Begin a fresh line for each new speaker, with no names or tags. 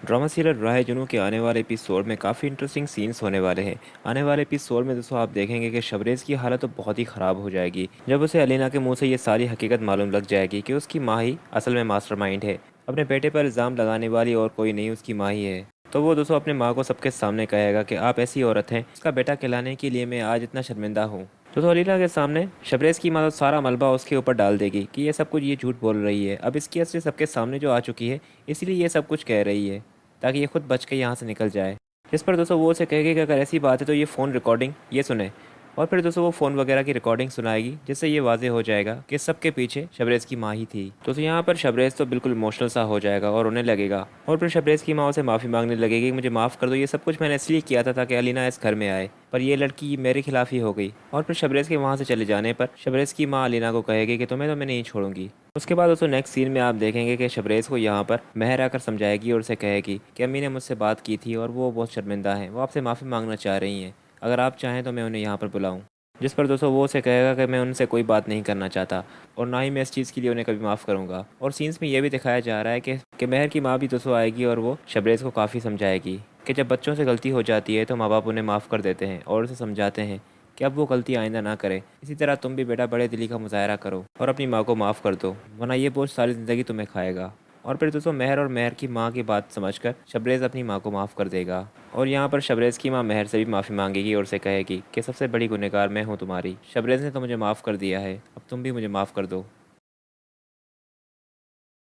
Drama serial राह जुनूँ के आने वाले एपिसोड में काफ़ी इंटरेस्टिंग सीन्स होने वाले हैं। आने वाले एपिसोड में दोस्तों आप देखेंगे कि शबरेज़ की हालत तो बहुत ही ख़राब हो जाएगी जब उसे अलीना के मुंह से ये सारी हकीकत मालूम लग जाएगी कि उसकी माँ ही असल में मास्टरमाइंड है। अपने बेटे पर इल्ज़ाम लगाने वाली और कोई नहीं, उसकी माँ ही है। तो वो दोस्तों अपने माँ को सबके सामने कहेगा कि आप ऐसी औरत हैं, उसका बेटा कहलाने के लिए मैं आज इतना शर्मिंदा हूँ। तो अलीना के सामने शबरेज़ की माँ तो सारा मलबा उसके ऊपर डाल देगी कि ये सब कुछ ये झूठ बोल रही है। अब इसकी असली सबके सामने जो आ चुकी है, इसीलिए ये सब कुछ कह रही है ताकि ये खुद बच के यहाँ से निकल जाए। जिस पर दोस्तों वो उसे कहेगी कि अगर ऐसी बात है तो ये फ़ोन रिकॉर्डिंग ये सुने। और फिर दोस्तों वो फ़ोन वगैरह की रिकॉर्डिंग सुनाएगी जिससे ये वाज़ेह हो जाएगा कि सबके पीछे शबरेज़ की माँ ही थी। दोस्तों यहाँ पर शबरेज़ तो बिल्कुल इमोशनल सा हो जाएगा और रोने लगेगा। और फिर शबरेज़ की माँ उसे माफ़ी मांगने लगेगी कि मुझे माफ़ कर दो, ये सब कुछ मैंने इसलिए किया था ताकि अलीना इस घर में आए, पर ये लड़की मेरे खिलाफ ही हो गई। और फिर शबरेज़ के वहाँ से चले जाने पर शबरेज़ की माँ अलीना को कहेगी कि तुम्हें तो मैं नहीं छोड़ूंगी। उसके बाद दोस्तों नेक्स्ट सीन में आप देखेंगे कि शबरेज़ को यहाँ पर महर आकर समझाएगी और उसे कहेगी कि अम्मी ने मुझसे बात की थी और वो बहुत शर्मिंदा हैं, वो आपसे माफ़ी मांगना चाह रही हैं, अगर आप चाहें तो मैं उन्हें यहाँ पर बुलाऊँ। जिस पर दोस्तों वो उसे कहेगा कि मैं उनसे कोई बात नहीं करना चाहता और ना ही मैं इस चीज़ के लिए उन्हें कभी माफ़ करूँगा। और सीन्स में ये भी दिखाया जा रहा है कि महर की माँ भी दोस्तों आएगी और वो शबरेज़ को काफ़ी समझाएगी कि जब बच्चों से गलती हो जाती है तो माँ बाप उन्हें माफ़ कर देते हैं और उसे समझाते हैं कि अब वो गलती आइंदा ना करे। इसी तरह तुम भी बेटा बड़े दिली का मुजाहरा करो और अपनी माँ को माफ़ कर दो, वरना ये बोझ सारी ज़िंदगी तुम्हें खाएगा। और फिर दोस्तों महर और महर की माँ की बात समझकर शबरेज़ अपनी माँ को माफ़ कर देगा। और यहाँ पर शबरेज़ की माँ महर से भी माफ़ी मांगेगी और उसे कहेगी कि सबसे बड़ी गुनहगार मैं हूँ तुम्हारी। शबरेज़ ने तो मुझे माफ़ कर दिया है, अब तुम भी मुझे माफ़ कर दो।